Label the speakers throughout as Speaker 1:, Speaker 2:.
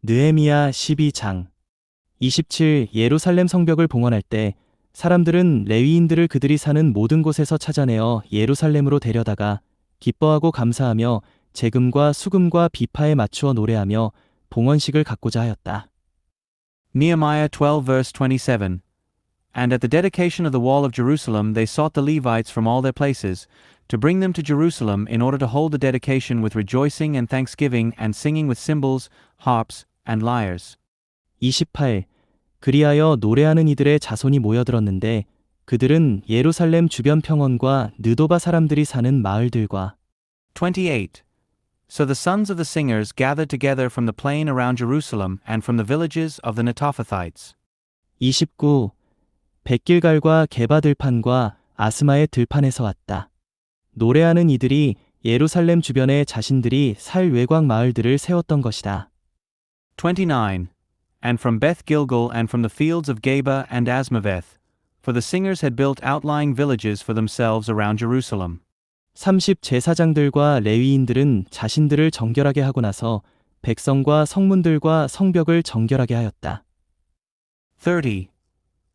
Speaker 1: 느헤미야 12장 27 예루살렘 성벽을 봉헌할 때 사람들은 레위인들을 그들이 사는 모든 곳에서 찾아내어 예루살렘으로 데려다가 기뻐하고 감사하며 제금과 수금과 비파에 맞추어 노래하며 봉헌식을 갖고자 하였다.
Speaker 2: Nehemiah 12 verse 27. And at the dedication of the wall of Jerusalem they sought the Levites from all their places, to bring them to Jerusalem in order to hold the dedication with rejoicing and thanksgiving and singing with cymbals, harps, and lyres.
Speaker 1: 28 그리하여 노래하는 이들의 자손이 모여들었는데 그들은 예루살렘 주변 평원과 느도바 사람들이 사는 마을들과
Speaker 2: 28. So the sons of the singers gathered together from the plain around Jerusalem and from the villages of the Netophathites.
Speaker 1: 29 백길갈과 게바 들판과 아스마의 들판에서 왔다. 노래하는 이들이 예루살렘 주변에 자신들이 살 외곽 마을들을 세웠던 것이다.
Speaker 2: 29. And from Beth Gilgal and from the fields of Geba and Asmaveth, for the singers had built outlying villages for themselves around Jerusalem.
Speaker 1: 30 제사장들과 레위인들은 자신들을 정결하게 하고 나서 백성과 성문들과 성벽을 정결하게 하였다.
Speaker 2: 30.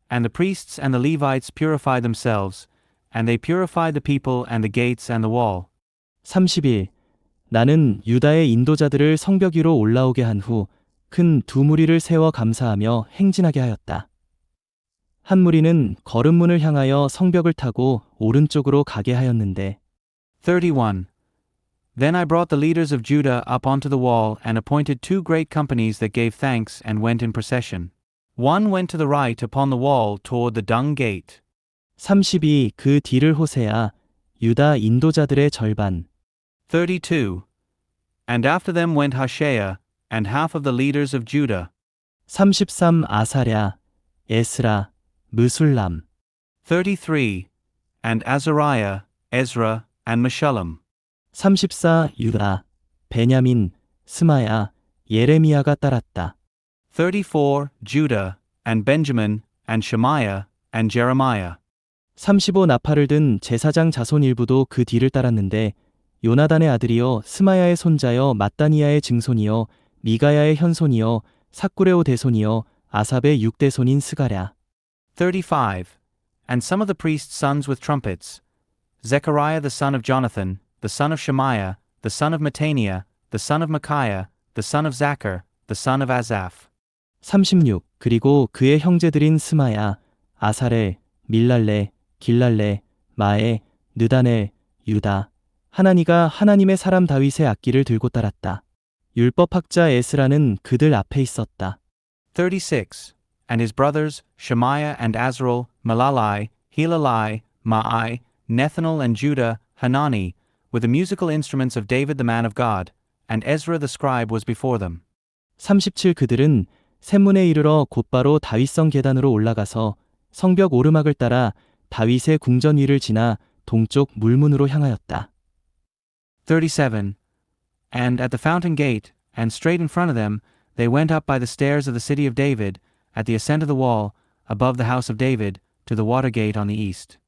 Speaker 2: And the priests and the Levites purified themselves, and they purified the people and the gates and the wall.
Speaker 1: 31 나는 유다의 인도자들을 성벽 위로 올라오게 한 후 큰 두 무리를 세워 감사하며 행진하게 하였다. 한 무리는 거름문을 향하여 성벽을 타고 오른쪽으로 가게 하였는데
Speaker 2: 31. Then I brought the leaders of Judah up onto the wall and appointed two great companies that gave thanks and went in procession. One went to the right upon the wall toward the dung gate.
Speaker 1: 32 그 뒤를 호세아 유다 인도자들의 절반
Speaker 2: 32. And after them went Hoshea, and half of the leaders of Judah.
Speaker 1: 33 아사랴 에스라 느술람
Speaker 2: 33. And Azariah, Ezra, and Meshullam.
Speaker 1: 34 유다 베냐민 스마야 예레미야가 따랐다.
Speaker 2: 34. Judah, and Benjamin, and Shemaiah, and Jeremiah.
Speaker 1: 35 나팔을 든 제사장 자손 일부도 그 뒤를 따랐는데 요나단의 아들이요 스마야의 손자여 마따니야의 증손이요 미가야의 현손이요 삭구레오 대손이요 아삽의 육대손인 스가랴
Speaker 2: 35. And some of the priests' sons with trumpets, Zechariah the son of Jonathan, the son of Shemaiah, the son of Mattaniah, the son of Micaiah, the son of Zachar, the son of Asaph.
Speaker 1: 36 그리고 그의 형제들인 스마야 아사렐 밀랄레 길랄레 마에 느다넬 유다 하나니가 하나님의 사람 다윗의 악기를 들고 따랐다. 율법학자 에스라는 그들 앞에 있었다.
Speaker 2: 36. And his brothers, Shemaiah and Azarel, Malalai, Helalai, Maai, Nethanel and Judah, Hanani, with the musical instruments of David the man of God, and Ezra the scribe was before them.
Speaker 1: 37 그들은 샘문에 이르러 곧바로 다윗성 계단으로 올라가서 성벽 오르막을 따라 다윗의 궁전 위를 지나 동쪽 물문으로 향하였다.
Speaker 2: 37. And at the fountain gate, and straight in front of them, they went up by the stairs of the city of David, at the ascent of the wall, above the house of David, to the water gate on the east.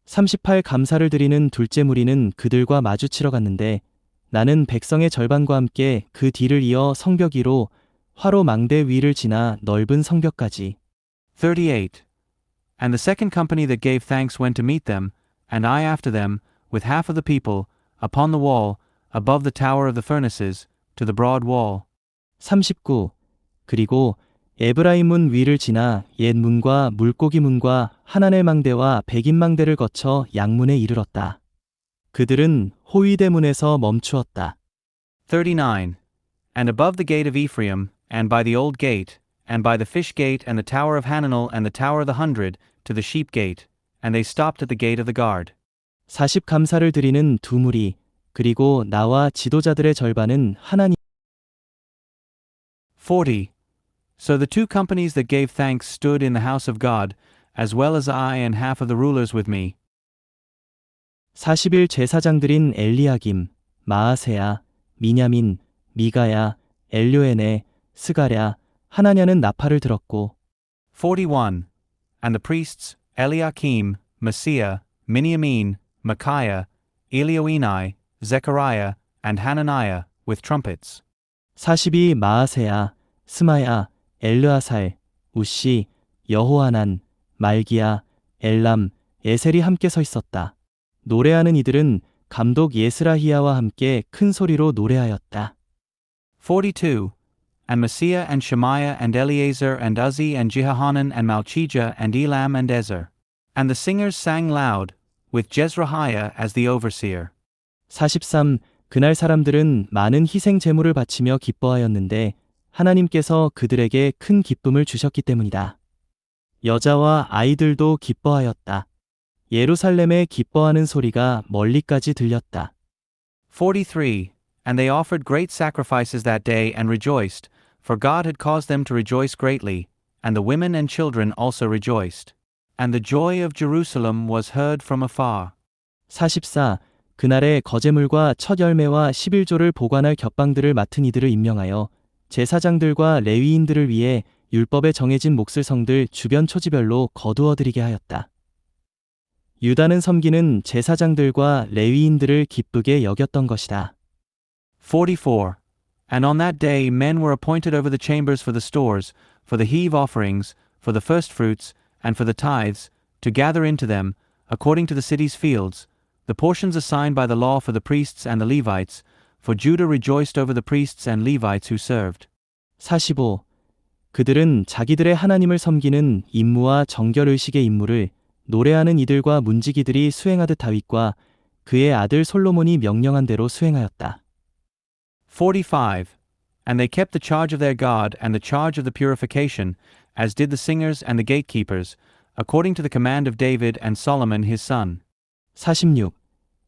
Speaker 1: 38 감사를 드리는 둘째 무리는 그들과 마주치러 갔는데 나는 백성의 절반과 함께 그 뒤를 이어 성벽 위로 화로 망대 위를 지나 넓은 성벽까지
Speaker 2: 38. And the second company that gave thanks went to meet them, and I after them, with half of the people, upon the wall, above the tower of the furnaces, to the broad wall.
Speaker 1: 39 그리고 에브라임 문 위를 지나 옛 문과 물고기 문과 하나넬 망대와 백인 망대를 거쳐 양문에 이르렀다. 그들은 호위대 문에서 멈추었다.
Speaker 2: 39. And above the gate of Ephraim, and by the old gate, and by the fish gate, and the tower of Hananel, and the tower of the 100, to the sheep gate, and they stopped at the gate of the guard.
Speaker 1: 40 감사를 드리는 두 무리 그리고 나와 지도자들의 절반은 하나님
Speaker 2: 40. So the two companies that gave thanks stood in the house of God, as well as I and half of the rulers with me.
Speaker 1: 40일 제사장들인 엘리야김, 마아세야, 미냐민, 미가야, 엘료에네, 스가랴, 하나냐는 나팔을 들었고
Speaker 2: 41. And the priests, Eliakim, Messiah, Miniamin, Micaiah, Elioenai, Zechariah, and Hananiah, with trumpets.
Speaker 1: 42 마아세야, 스마야, 엘르아살, 우시, 여호하난, 말기야, 엘람, 에셀이 함께 서 있었다. 노래하는 이들은 감독 예스라히야와 함께 큰 소리로 노래하였다.
Speaker 2: 42. And Messiah and Shemaiah and Eleazar and Uzzi and Jehohanan and Malchijah and Elam and Ezer. And the singers sang loud, with Jezrahiah as the overseer.
Speaker 1: 43. 그날 사람들은 많은 희생 제물을 바치며 기뻐하였는데 하나님께서 그들에게 큰 기쁨을 주셨기 때문이다. 여자와 아이들도 기뻐하였다. 예루살렘에 기뻐하는 소리가 멀리까지 들렸다.
Speaker 2: 43. And they offered great sacrifices that day and rejoiced, for God had caused them to rejoice greatly, and the women and children also rejoiced. And the joy of Jerusalem was heard from afar.
Speaker 1: 44. 그날에 거제물과 첫 열매와 11조를 보관할 겹방들을 맡은 이들을 임명하여 제사장들과 레위인들을 위해 율법에 정해진 몫을 성들 주변 초지별로 거두어들이게 하였다. 유다는 섬기는 제사장들과 레위인들을 기쁘게 여겼던 것이다.
Speaker 2: 44. And on that day men were appointed over the chambers for the stores, for the heave offerings, for the firstfruits, and for the tithes, to gather into them, according to the city's fields, the portions assigned by the law for the priests and the Levites, for Judah rejoiced over the priests and Levites who served.
Speaker 1: 45. 그들은 자기들의 하나님을 섬기는 임무와 정결의식의 임무를 노래하는 이들과 문지기들이 수행하듯 다윗과 그의 아들 솔로몬이 명령한 대로 수행하였다.
Speaker 2: 45. And they kept the charge of their God and the charge of the purification, as did the singers and the gatekeepers, according to the command of David and Solomon his son.
Speaker 1: 46.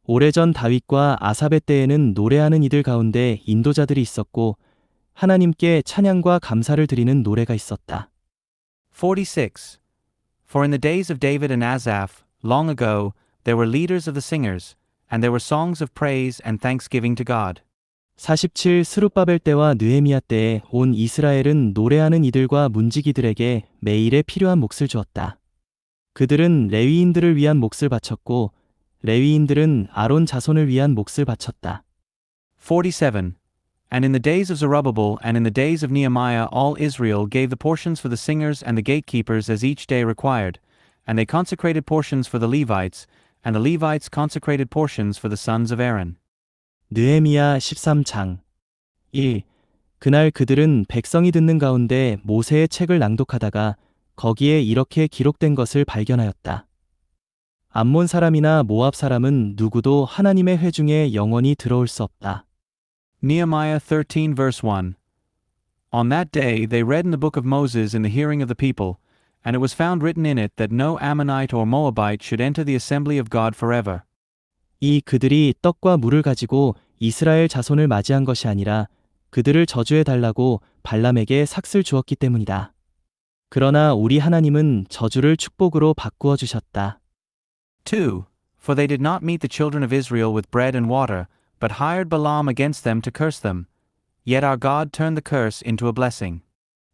Speaker 1: 오래전 다윗과 아삽의 때에는 노래하는 이들 가운데 인도자들이 있었고 하나님께 찬양과 감사를 드리는 노래가 있었다.
Speaker 2: 46. For in the days of David and Asaph, long ago, there were leaders of the singers, and there were songs of praise and thanksgiving to God.
Speaker 1: 47. 스룹바벨 때와 느헤미야 때에 온 이스라엘은 노래하는 이들과 문지기들에게 매일에 필요한 몫을 주었다. 그들은 레위인들을 위한 몫을 바쳤고 레위인들은 아론 자손을 위한 몫을 바쳤다.
Speaker 2: 47. And in the days of Zerubbabel and in the days of Nehemiah all Israel gave the portions for the singers and the gatekeepers as each day required, and they consecrated portions for the Levites, and the Levites consecrated portions for the sons of Aaron.
Speaker 1: 느헤미야 13장 1. 그날 그들은 백성이 듣는 가운데 모세의 책을 낭독하다가 거기에 이렇게 기록된 것을 발견하였다. 암몬 사람이나 모압 사람은 누구도 하나님의 회중에 영원히 들어올 수 없다.
Speaker 2: Nehemiah 13 verse 1. On that day they read in the book of Moses in the hearing of the people, and it was found written in it that no Ammonite or Moabite should enter the assembly of God forever.
Speaker 1: 이 그들이 떡과 물을 가지고 이스라엘 자손을 맞이한 것이 아니라 그들을 저주해 달라고 발람에게 삭슬 주었기 때문이다. 그러나 우리 하나님은 저주를 축복으로 바꾸어 주셨다.
Speaker 2: 2. For they did not meet the children of Israel with bread and water, but hired Balaam against them to curse them. Yet our God turned the curse into a blessing.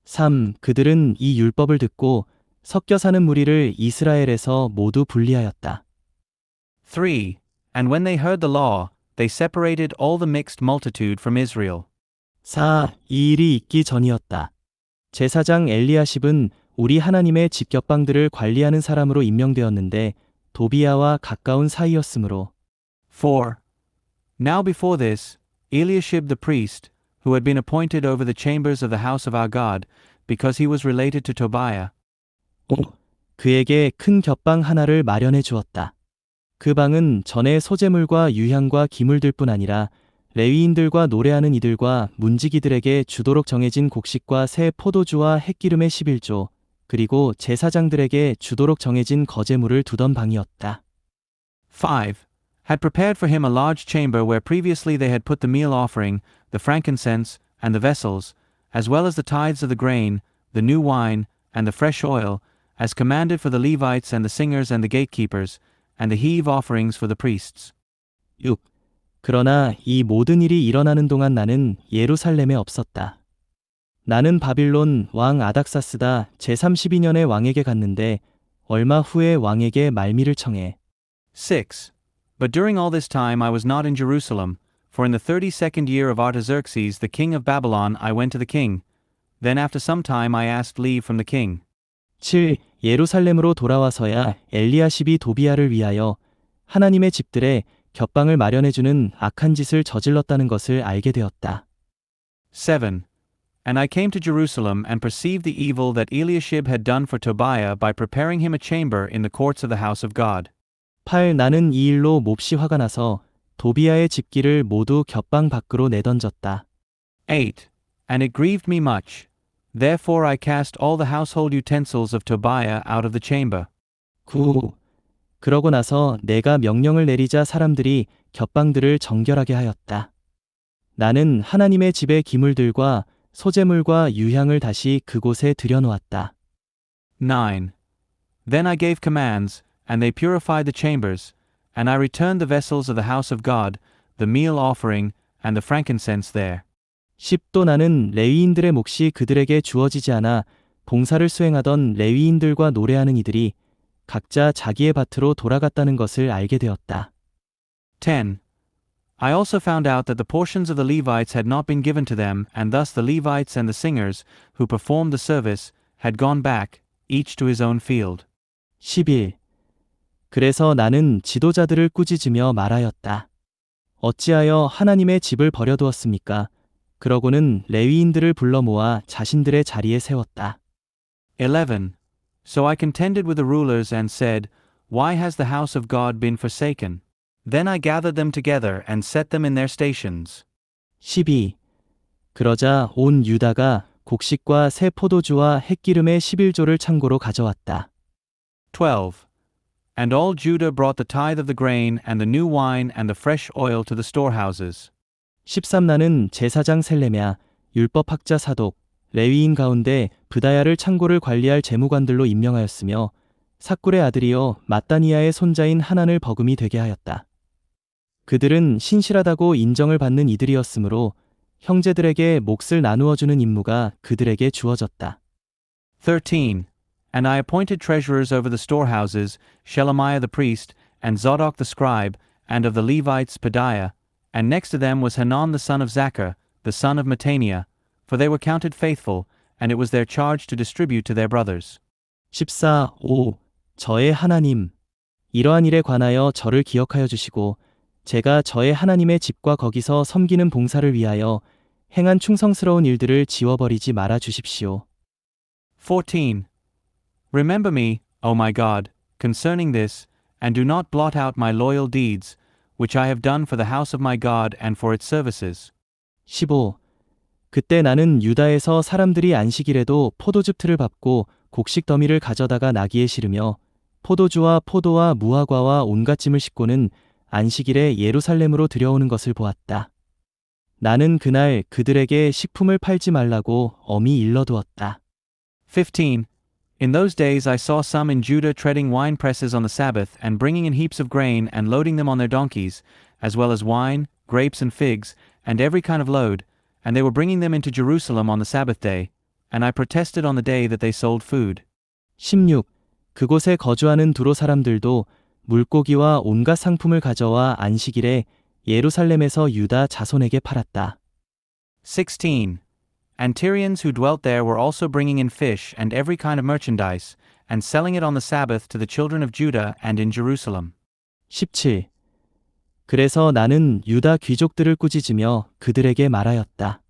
Speaker 1: 3. 그들은 이 율법을 듣고 섞여 사는 무리를 이스라엘에서 모두 분리하였다.
Speaker 2: 3. And when they heard the law, they separated all the mixed multitude from Israel.
Speaker 1: 4. 이 일이 있기 전이었다. 제사장 엘리야십은 우리 하나님의 집겹방들을 관리하는 사람으로 임명되었는데 도비야와 가까운 사이였으므로.
Speaker 2: 4. Now before this, Eliashib the priest, who had been appointed over the chambers of the house of our God, because he was related to Tobiah.
Speaker 1: 5. 그에게 큰 겹방 하나를 마련해 주었다. 그 방은 전에 소재물과 유향과 기물들뿐 아니라 레위인들과 노래하는 이들과 문지기들에게 주도록 정해진 곡식과 새 포도주와 햇기름의 11조, 그리고 제사장들에게 주도록 정해진 거제물을 두던 방이었다.
Speaker 2: 5. Had prepared for him a large chamber where previously they had put the meal offering, the frankincense, and the vessels, as well as the tithes of the grain, the new wine, and the fresh oil, as commanded for the Levites and the singers and the gatekeepers, and the heave offerings for the priests.
Speaker 1: 6. 그러나 이 모든 일이 일어나는 동안 나는 예루살렘에 없었다. 나는 바빌론 왕 아닥사스다 제32년의 왕에게 갔는데 얼마 후에 왕에게 말미를 청해.
Speaker 2: 6. But during all this time I was not in Jerusalem, for in the 32nd year of Artaxerxes the king of Babylon I went to the king. Then after some time I asked leave from the king.
Speaker 1: 7. 예루살렘으로 돌아와서야 엘리야십이 도비야를 위하여 하나님의 집들에 겹방을 마련해주는 악한 짓을 저질렀다는 것을 알게 되었다.
Speaker 2: 7. And I came to Jerusalem and perceived the evil that Eliashib had done for Tobiah by preparing him a chamber in the courts of the house of God.
Speaker 1: 8. 나는 이 일로 몹시 화가 나서 도비야의 집기를 모두 겹방 밖으로 내던졌다.
Speaker 2: 8. And it grieved me much. Therefore I cast all the household utensils of Tobiah out of the chamber.
Speaker 1: 9. 그러고 나서 내가 명령을 내리자 사람들이 겹방들을 정결하게 하였다. 나는 하나님의 집의 기물들과 소재물과 유향을 다시 그곳에 들여놓았다.
Speaker 2: 9. Then I gave commands, and they purified the chambers, and I returned the vessels of the house of God, the meal offering, and the frankincense there.
Speaker 1: 10. 또 나는 레위인들의 몫이 그들에게 주어지지 않아 봉사를 수행하던 레위인들과 노래하는 이들이 각자 자기의 밭으로 돌아갔다는 것을 알게 되었다.
Speaker 2: 10. I also found out that the portions of the Levites had not been given to them, and thus the Levites and the singers, who performed the service, had gone back, each to his own field.
Speaker 1: 11. 그래서 나는 지도자들을 꾸짖으며 말하였다. 어찌하여 하나님의 집을 버려두었습니까? 그러고는 레위인들을 불러 모아 자신들의 자리에 세웠다.
Speaker 2: 11. So I contended with the rulers and said, Why has the house of God been forsaken? Then I gathered them together and set them in their stations.
Speaker 1: 12. 그러자 온 유다가 곡식과 새 포도주와 햇기름의 11조를 창고로 가져왔다.
Speaker 2: 12. And all Judah brought the tithe of the grain and the new wine and the fresh oil to the storehouses. 13.
Speaker 1: 나는 제사장 셀레냐, 율법학자 사독, 레위인 가운데 브다야를 창고를 관리할 재무관들로 임명하였으며 삭굴의 아들이요 마따니아의 손자인 하난을 버금이 되게 하였다. 그들은 신실하다고 인정을 받는 이들이었으므로 형제들에게 몫을 나누어 주는 임무가 그들에게 주어졌다.
Speaker 2: 13. And I appointed treasurers over the storehouses, Shelemiah the priest, and Zadok the scribe, and of the Levites Pedaiah, and next to them was Hanan the son of Zaccur, the son of Mattaniah, for they were counted faithful, and it was their charge to distribute to their brothers.
Speaker 1: 14. 5. 저의 하나님, 이러한 일에 관하여 저를 기억하여 주시고 제가 저의 하나님의 집과 거기서 섬기는 봉사를 위하여 행한 충성스러운 일들을 지워버리지 말아 주십시오.
Speaker 2: 14. Remember me, O my God, concerning this, and do not blot out my loyal deeds, which I have done for the house of my God and for its services.
Speaker 1: 15. 그때 나는 유다에서 사람들이 안식일에도 포도즙 틀을 밟고 곡식 더미를 가져다가 나귀에 실으며 포도주와 포도와 무화과와 온갖 짐을 싣고는 안식일에 예루살렘으로 들여오는 것을 보았다. 나는 그날 그들에게 식품을 팔지 말라고 엄히 일러두었다.
Speaker 2: 15. In those days I saw some in Judah treading wine presses on the Sabbath and bringing in heaps of grain and loading them on their donkeys, as well as wine, grapes and figs, and every kind of load, and they were bringing them into Jerusalem on the Sabbath day, and I protested on the day that they sold food.
Speaker 1: 16. 그곳에 거주하는 두로 사람들도 물고기와 온갖 상품을 가져와 안식일에 예루살렘에서 유다 자손에게 팔았다.
Speaker 2: 16. And Tyrians who dwelt there were also bringing in fish and every kind of merchandise, and selling it on the Sabbath to the children of Judah and in Jerusalem.
Speaker 1: 17. 그래서 나는 유다 귀족들을 꾸짖으며 그들에게 말하였다.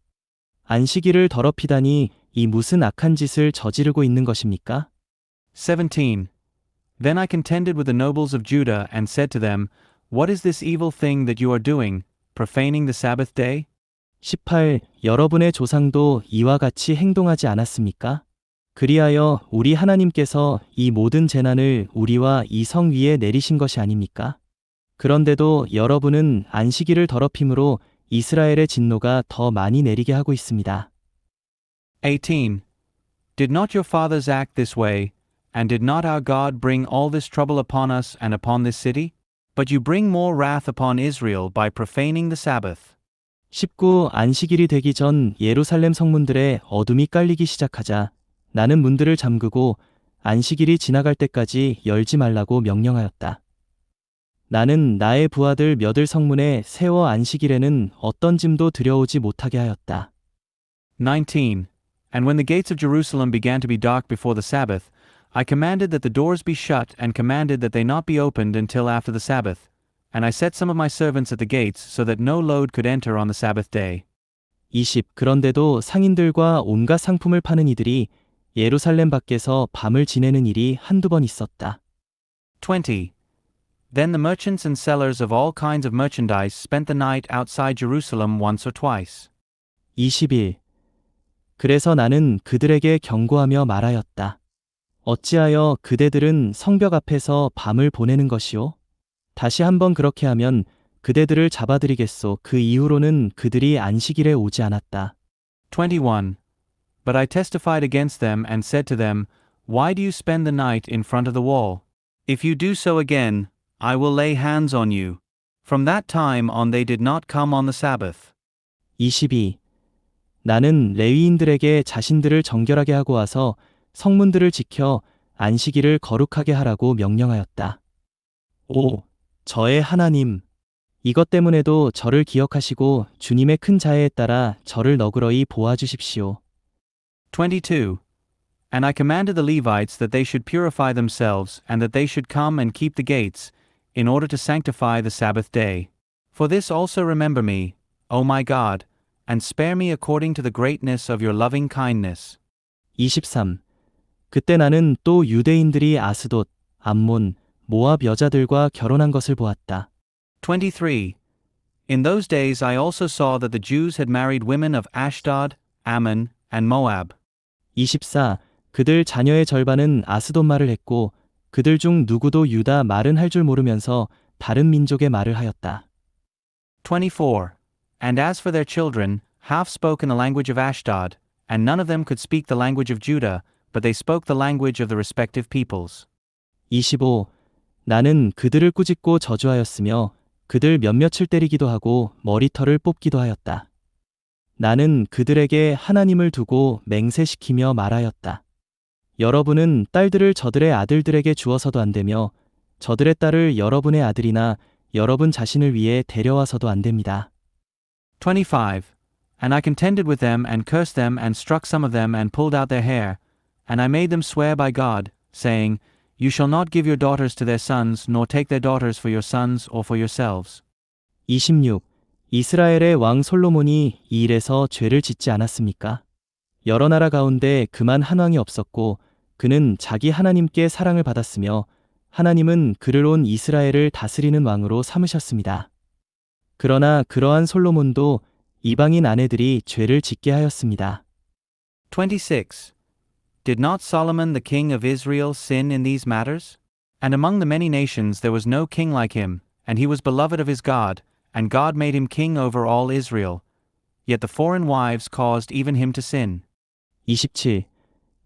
Speaker 1: 안식일을 더럽히다니 이 무슨 악한 짓을 저지르고 있는 것입니까?
Speaker 2: 17. Then I contended with the nobles of Judah and said to them, What is this evil thing that you are doing, profaning the Sabbath day?
Speaker 1: 18. 여러분의 조상도 이와 같이 행동하지 않았습니까? 그리하여 우리 하나님께서 이 모든 재난을 우리와 이 성 위에 내리신 것이 아닙니까? 그런데도 여러분은 안식일을 더럽힘으로 이스라엘의 진노가 더 많이 내리게 하고 있습니다.
Speaker 2: 18. Did not your fathers act this way, and did not our God bring all this trouble upon us and upon this city? But you bring more wrath upon Israel by profaning the Sabbath.
Speaker 1: 19. 안식일이 되기 전 예루살렘 성문들에 어둠이 깔리기 시작하자 나는 문들을 잠그고 안식일이 지나갈 때까지 열지 말라고 명령하였다. 나는 나의 부하들 몇을 성문에 세워 안식일에는 어떤 짐도 들여오지 못하게 하였다.
Speaker 2: 19. And when the gates of Jerusalem began to be dark before the Sabbath, I commanded that the doors be shut and commanded that they not be opened until after the Sabbath. And I set some of my servants at the gates so that no load could enter on the Sabbath day.
Speaker 1: 20. 그런데도 상인들과 온갖 상품을 파는 이들이 예루살렘 밖에서 밤을 지내는 일이 한두 번 있었다.
Speaker 2: 20. Then the merchants and sellers of all kinds of merchandise spent the night outside Jerusalem once or twice.
Speaker 1: 21. 그래서 나는 그들에게 경고하며 말하였다. 어찌하여 그대들은 성벽 앞에서 밤을 보내는 것이요? 다시 한번 그렇게 하면 그대들을 잡아들이겠소. 그 이후로는 그들이 안식일에 오지 않았다.
Speaker 2: 21. But I testified against them and said to them, Why do you spend the night in front of the wall? If you do so again, I will lay hands on you. From that time on they did not come on the Sabbath.
Speaker 1: 22. 나는 레위인들에게 자신들을 정결하게 하고 와서 성문들을 지켜 안식일을 거룩하게 하라고 명령하였다. 5. 저의 하나님, 이것 때문에도 저를 기억하시고 주님의 큰 자애에 따라 저를 너그러이 보아주십시오.
Speaker 2: 22. And I commanded the Levites that they should purify themselves, and that they should come and keep the gates, in order to sanctify the Sabbath day. For this also remember me, O my God, and spare me according to the greatness of your loving kindness.
Speaker 1: 23. 그때 나는 또 유대인들이 아스돗, 암몬, 모압 여자들과 결혼한 것을 보았다.
Speaker 2: 23. In those days I also saw that the Jews had married women of Ashdod, Ammon, and Moab.
Speaker 1: 24. 그들 자녀의 절반은 아스돗 말을 했고 그들 중 누구도 유다 말은 할 줄 모르면서 다른 민족의 말을 하였다.
Speaker 2: 24. And as for their children, half spoke in the language of Ashdod, and none of them could speak the language of Judah, but they spoke the language of the respective peoples.
Speaker 1: 25. 나는 그들을 꾸짖고 저주하였으며 그들 몇몇을 때리기도 하고 머리털을 뽑기도 하였다. 나는 그들에게 하나님을 두고 맹세시키며 말하였다. 여러분은 딸들을 저들의 아들들에게 주어서도 안 되며 저들의 딸을 여러분의 아들이나 여러분 자신을 위해 데려와서도 안 됩니다.
Speaker 2: 25. And I contended with them and cursed them and struck some of them and pulled out their hair, and I made them swear by God, saying, You shall not give your daughters to their sons, nor take their daughters for your sons or for yourselves.
Speaker 1: 26. 이스라엘의 왕 솔로몬이 이 일에서 죄를 짓지 않았습니까? 여러 나라 가운데 그만 한 왕이 없었고 그는 자기 하나님께 사랑을 받았으며 하나님은 그를 온 이스라엘을 다스리는 왕으로 삼으셨습니다. 그러나 그러한 솔로몬도 이방인 아내들이 죄를 짓게 하였습니다.
Speaker 2: 26. Did not Solomon the king of Israel sin in these matters? And among the many nations there was no king like him, and he was beloved of his God, and God made him king over all Israel. Yet the foreign wives caused even him to sin.
Speaker 1: 27.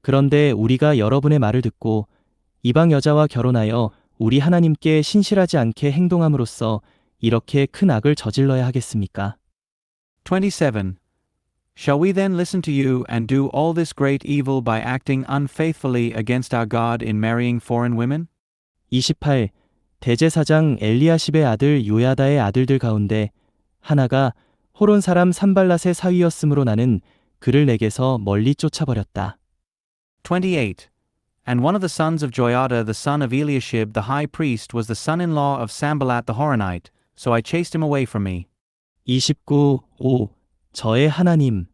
Speaker 1: 그런데 우리가 여러분의 말을 듣고 이방 여자와 결혼하여 우리 하나님께 신실하지 않게 행동함으로써 이렇게 큰 악을 저질러야 하겠습니까?
Speaker 2: 27. Shall we then listen to you and do all this great evil by acting unfaithfully against our God in marrying foreign women?
Speaker 1: 28. 대제사장 엘리야십의 아들 요야다의 아들들 가운데 하나가 호론 사람 산발랏의 사위였으므로 나는 그를 내게서 멀리 쫓아버렸다.
Speaker 2: 28. And one of the sons of Joiada the son of Eliashib the high priest was the son-in-law of Sanballat the Horonite, so I chased him away from me.
Speaker 1: 29. 5. 저의 하나님,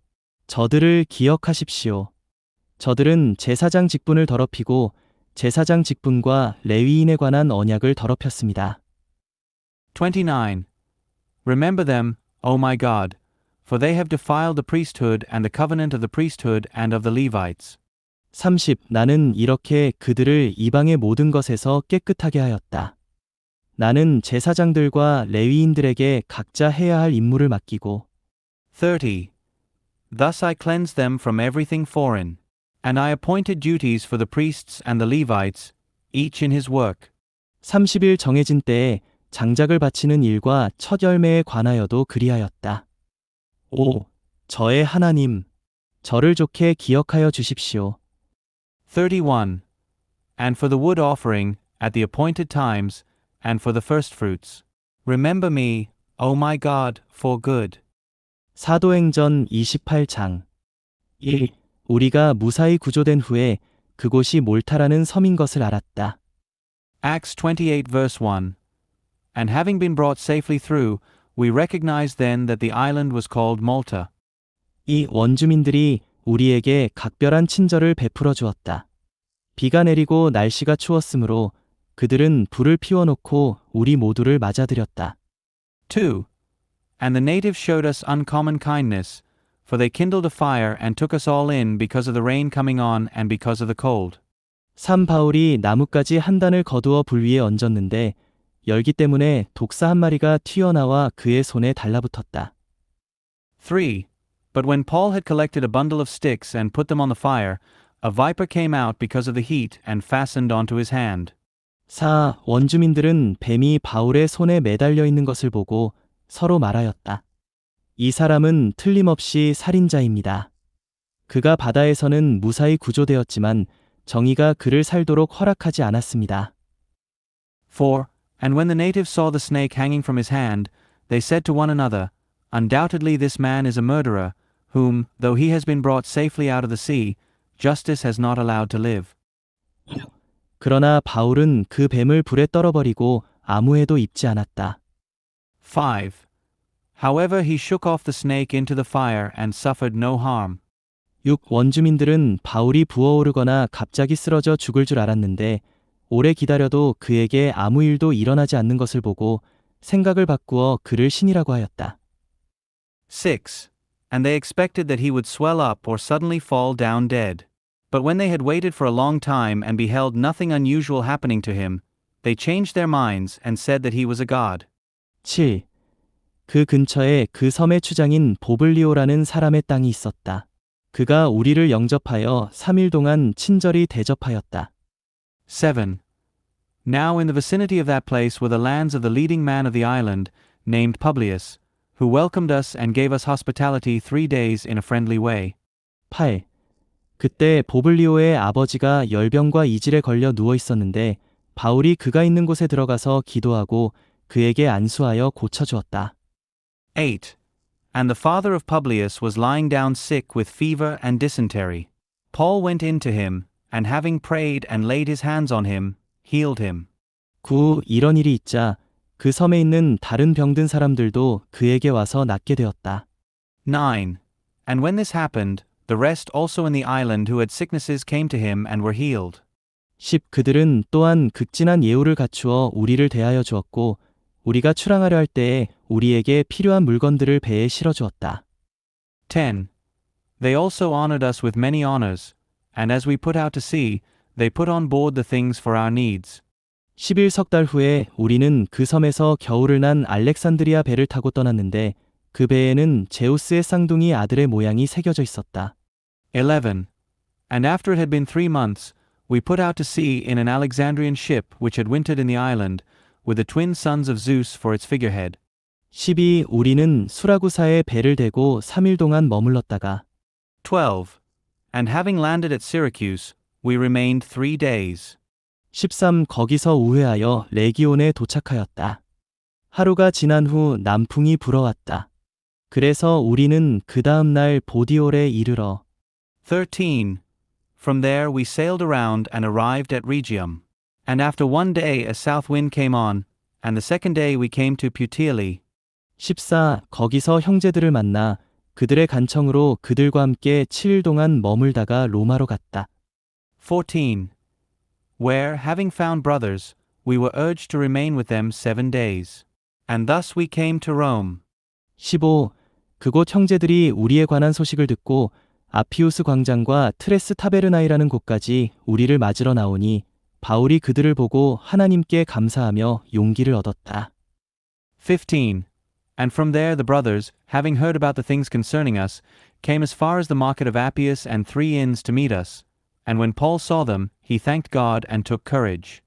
Speaker 1: 저들을 기억하십시오. 저들은 제사장 직분을 더럽히고 제사장 직분과 레위인에 관한 언약을 더럽혔습니다.
Speaker 2: 29. Remember them, O my God, for they have defiled the priesthood and the covenant of the priesthood and of the Levites.
Speaker 1: 30. 나는 이렇게 그들을 이방의 모든 것에서 깨끗하게 하였다. 나는 제사장들과 레위인들에게 각자 해야 할 임무를 맡기고
Speaker 2: 30. Thus I cleansed them from everything foreign, and I appointed duties for the priests and the Levites, each in his work.
Speaker 1: 30일 정해진 때에 장작을 바치는 일과 첫 열매에 관하여도 그리하였다. 5. 저의 하나님, 저를 좋게 기억하여 주십시오.
Speaker 2: 31. And for the wood offering, at the appointed times, and for the firstfruits. Remember me, O my God, for good.
Speaker 1: 사도행전 28장 1. 우리가 무사히 구조된 후에 그곳이 몰타라는 섬인 것을 알았다.
Speaker 2: Acts 28 verse 1. And having been brought safely through, we recognized then that the island was called Malta.
Speaker 1: 이 원주민들이 우리에게 각별한 친절을 베풀어 주었다. 비가 내리고 날씨가 추웠으므로 그들은 불을 피워놓고 우리 모두를 맞아들였다.
Speaker 2: 2. And the natives showed us uncommon kindness, for they kindled a fire and took us all in because of the rain coming on and because of the cold.
Speaker 1: 3. 바울이 나뭇가지 한 단을 거두어 불 위에 얹었는데 열기 때문에 독사 한 마리가 튀어나와 그의 손에 달라붙었다.
Speaker 2: 3. But when Paul had collected a bundle of sticks and put them on the fire, a viper came out because of the heat and fastened onto his hand.
Speaker 1: 4. 원주민들은 뱀이 바울의 손에 매달려 있는 것을 보고 서로 말하였다. 이 사람은 틀림없이 살인자입니다. 그가 바다에서는 무사히 구조되었지만 정의가 그를 살도록 허락하지 않았습니다.
Speaker 2: 4. And when the natives saw the snake hanging from his hand, they said to one another, Undoubtedly this man is a murderer, whom, though he has been brought safely out of the sea, justice has not allowed to live.
Speaker 1: 그러나 바울은 그 뱀을 불에 떨어버리고 아무 해도 입지 않았다.
Speaker 2: 5. However he shook off the snake into the fire and suffered no harm.
Speaker 1: 6. 원주민들은 바울이 부어오르거나 갑자기 쓰러져 죽을 줄 알았는데 오래 기다려도 그에게 아무 일도 일어나지 않는 것을 보고 생각을 바꾸어 그를 신이라고 하였다.
Speaker 2: 6. And they expected that he would swell up or suddenly fall down dead. But when they had waited for a long time and beheld nothing unusual happening to him, they changed their minds and said that he was a god.
Speaker 1: 7. 그 근처에 그 섬의 추장인 보블리오라는 사람의 땅이 있었다. 그가 우리를 영접하여 3일 동안 친절히 대접하였다.
Speaker 2: 7. Now in the vicinity of that place were the lands of the leading man of the island, named Publius, who welcomed us and gave us hospitality 3 days in a friendly way.
Speaker 1: 8. 그때 보블리오의 아버지가 열병과 이질에 걸려 누워 있었는데 바울이 그가 있는 곳에 들어가서 기도하고 그에게 안수하여 고쳐주었다.
Speaker 2: 8. And the father of Publius was lying down sick with fever and dysentery. Paul went in to him, and having prayed and laid his hands on him, healed him.
Speaker 1: 9. 이런 일이 있자 그 섬에 있는 다른 병든 사람들도 그에게 와서 낫게 되었다.
Speaker 2: 9. And when this happened, the rest also in the island who had sicknesses came to him and were healed.
Speaker 1: 10. 그들은 또한 극진한 예우를 갖추어 우리를 대하여 주었고 우리가 출항하려 할 때에 우리에게 필요한 물건들을 배에 실어주었다.
Speaker 2: 10. They also honored us with many honors, and as we put out to sea, they put on board the things for our needs.
Speaker 1: 11석 달 후에 우리는 그 섬에서 겨울을 난 알렉산드리아 배를 타고 떠났는데 그 배에는 제우스의 쌍둥이 아들의 모양이 새겨져 있었다.
Speaker 2: 11. And after it had been 3 months, we put out to sea in an Alexandrian ship which had wintered in the island, with the twin sons of Zeus for its figurehead.
Speaker 1: 12. 우리는 수라구사에 배를 대고 3일 동안 머물렀다가
Speaker 2: 12. And having landed at Syracuse, we remained 3 days.
Speaker 1: 13. 거기서 우회하여 레기온에 도착하였다. 하루가 지난 후 남풍이 불어왔다. 그래서 우리는 그 다음 날 보디올에 이르러
Speaker 2: 13. From there we sailed around and arrived at Rhegium. And after 1 day a south wind came on, and the second day we came to Puteoli.
Speaker 1: 14. 거기서 형제들을 만나 그들의 간청으로 그들과 함께 7일 동안 머물다가 로마로 갔다.
Speaker 2: 14. Where, having found brothers, we were urged to remain with them 7 days. And thus we came to Rome.
Speaker 1: 15. 그곳 형제들이 우리에 관한 소식을 듣고 아피우스 광장과 트레스 타베르나이라는 곳까지 우리를 맞으러 나오니 바울이 그들을 보고 하나님께 감사하며 용기를 얻었다.
Speaker 2: 15. And from there the brothers, having heard about the things concerning us, came as far as the market of Appius and 3 inns to meet us. And when Paul saw them, he thanked God and took courage.